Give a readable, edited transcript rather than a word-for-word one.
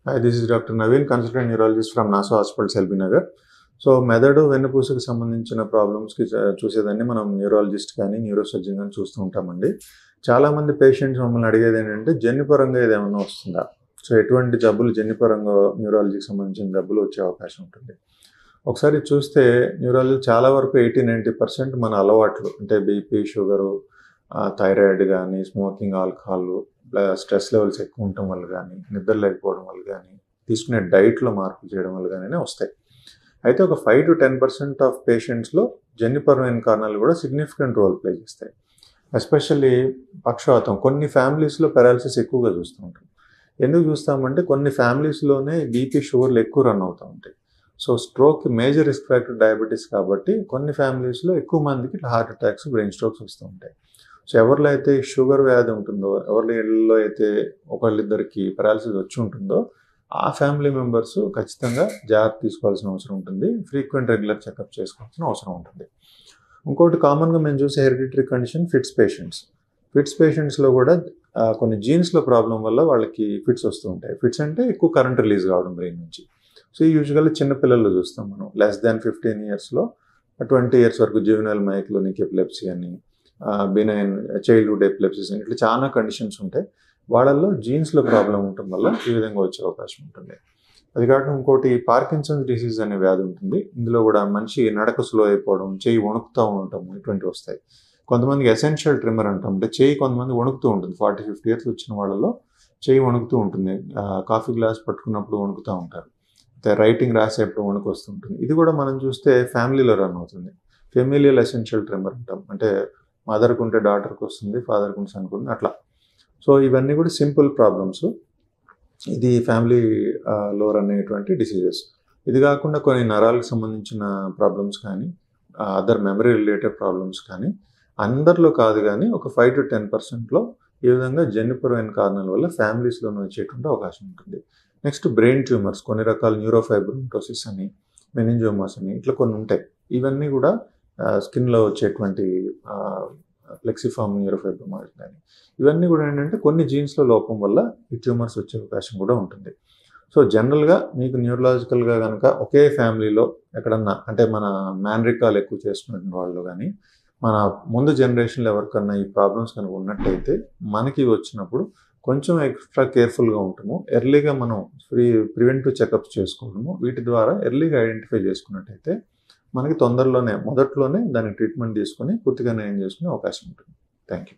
Hi, this is Dr. Naveen, consultant neurologist from NASA Hospital, Selby Nagar. So మెదడు వెన్నుపూసకు సంబంధించిన ప్రాబ్లమ్స్కి చూసేదాన్ని మనం neurologist కానీ న్యూరోసర్జన్ కానీ చూస్తూ ఉంటామండి. చాలామంది పేషెంట్స్ మమ్మల్ని అడిగేది ఏంటంటే జన్యుపరంగా ఏదేమన్నా వస్తుందా, సో ఎటువంటి జబ్బులు జన్యుపరంగా న్యూరాలజీకి సంబంధించిన జబ్బులు వచ్చే అవకాశం ఉంటుంది. ఒకసారి చూస్తే న్యూరాలజీ చాలా వరకు 80-90% మన అలవాట్లు అంటే బీపీ, షుగరు, థైరాయిడ్ కానీ, స్మోకింగ్, ఆల్కహాల్, స్ట్రెస్ లెవెల్స్ ఎక్కువ ఉండటం వల్ల కానీ, నిద్ర లేకపోవడం వల్ల కానీ, తీసుకునే డైట్లో మార్పులు చేయడం వల్ల కానీ వస్తాయి. అయితే ఒక 5-10% ఆఫ్ పేషెంట్స్లో జన్యుపరమైన కారణాలు కూడా సిగ్నిఫికెంట్ రోల్ ప్లే చేస్తాయి. ఎస్పెషల్లీ పక్షవాతం కొన్ని ఫ్యామిలీస్లో పెరాలసిస్ ఎక్కువగా చూస్తూ ఉంటాం. ఎందుకు చూస్తామంటే కొన్ని ఫ్యామిలీస్లోనే బీపీ, షుగర్లు ఎక్కువ రన్ అవుతూ ఉంటాయి. So stroke major risk factor diabetes కాబట్టి కొన్ని ఫ్యామిలీస్లో ఎక్కువ మందికి హార్ట్ అటాక్స్, బ్రెయిన్ స్ట్రోక్స్ వస్తూ ఉంటాయి. సో ఎవరిలో అయితే షుగర్ వ్యాధి ఉంటుందో, ఎవరి ఇళ్ళలో అయితే ఒకళ్ళిద్దరికి పెరాలసిస్ వచ్చి ఉంటుందో ఆ ఫ్యామిలీ మెంబర్స్ ఖచ్చితంగా జాగ్రత్త తీసుకోవాల్సిన అవసరం ఉంటుంది. ఫ్రీక్వెంట్ రెగ్యులర్ చెకప్ చేసుకోవాల్సిన అవసరం ఉంటుంది. ఇంకోటి కామన్గా మేము చూసే hereditary condition fits patients. Fits పేషెంట్స్లో కూడా కొన్ని జీన్స్లో ప్రాబ్లం వల్ల వాళ్ళకి ఫిట్స్ వస్తూ ఉంటాయి. ఫిట్స్ అంటే ఎక్కువ కరెంట్ రిలీజ్ కావడం బ్రెయిన్ నుంచి. సో యూజువల్గా చిన్నపిల్లల్లో చూస్తాం మనం. లెస్ దాన్ 15 ఇయర్స్లో 20 ఇయర్స్ వరకు జువెనైల్ మైక్లోనిక్ ఎపిలెప్సీ అని, బినైన్ చైల్డ్హుడ్ ఎపిలెప్సీస్ అని ఇట్లా చాలా కండిషన్స్ ఉంటాయి. వాళ్ళల్లో జీన్స్లో ప్రాబ్లం ఉండటం వల్ల ఈ విధంగా వచ్చే అవకాశం ఉంటుంది. అది కాకుండా ఇంకోటి పార్కిన్సన్స్ డిసీజ్ అనే వ్యాధి ఉంటుంది. ఇందులో కూడా మనిషి నడక స్లో అయిపోవడం, చేయి వణుకుతూ ఉండటం ఇటువంటివి వస్తాయి. కొంతమందికి ఎసెన్షియల్ ట్రిమర్ అంటాం, అంటే చేయి కొంతమంది వణుకుతూ ఉంటుంది. 40-50 ఇయర్స్ వచ్చిన వాళ్ళలో చేయి వణుకుతూ ఉంటుంది. కాఫీ గ్లాస్ పట్టుకున్నప్పుడు వణుకుతూ ఉంటారు, రైటింగ్ రాసేప్పుడు వణుకు వస్తుంటుంది. ఇది కూడా మనం చూస్తే ఫ్యామిలీలో రన్ అవుతుంది. ఫెమిలియల్ ఎసెన్షియల్ ట్రిమర్ అంటాం, అంటే మదర్కి ఉంటే డాటర్కి వస్తుంది, ఫాదర్కి ఉంటే సన్కి అట్లా. సో ఇవన్నీ కూడా సింపుల్ ప్రాబ్లమ్స్. ఇది ఫ్యామిలీలో రన్ అయ్యేటువంటి డిసీజెస్. ఇది కాకుండా కొన్ని నరాలకు సంబంధించిన ప్రాబ్లమ్స్ కానీ, అదర్ మెమరీ రిలేటెడ్ ప్రాబ్లమ్స్ కానీ అందరిలో కాదు కానీ ఒక 5-10%లో ఈ విధంగా జన్యుపరమైన కారణాల వల్ల ఫ్యామిలీస్లోనే వచ్చేటువంటి అవకాశం ఉంటుంది. నెక్స్ట్ బ్రెయిన్ ట్యూమర్స్, కొన్ని రకాల న్యూరోఫైబ్రోమటోసిస్ అని, మెనింజోమాస్ అని ఇట్లా కొన్ని ఉంటాయి. ఇవన్నీ కూడా స్కిన్లో వచ్చేటువంటి ప్లెక్సిఫార్మ్ న్యూరోఫైబ్రోమాస్ కానీ ఇవన్నీ కూడా ఏంటంటే కొన్ని జీన్స్లో లోపం వల్ల ఈ ట్యూమర్స్ వచ్చే అవకాశం కూడా ఉంటుంది. సో జనరల్గా మీకు న్యూరలాజికల్గా కనుక ఒకే ఫ్యామిలీలో ఎక్కడన్నా అంటే మన మ్యాన్రికాలు ఎక్కువ చేసుకునే వాళ్ళు కానీ మన ముందు జనరేషన్లో ఎవరికన్నా ఈ ప్రాబ్లమ్స్ కనుక ఉన్నట్టయితే మనకి వచ్చినప్పుడు కొంచెం ఎక్స్ట్రా కేర్ఫుల్గా ఉంటాము. ఎర్లీగా మనం ప్రివెంటివ్ చెకప్స్ చేసుకోవడము, వీటి ద్వారా ఎర్లీగా ఐడెంటిఫై చేసుకున్నట్టయితే మనకి తొందరలోనే మొదట్లోనే దానికి ట్రీట్మెంట్ తీసుకొని పూర్తిగా నయం చేసుకునే అవకాశం ఉంటుంది. Thank you.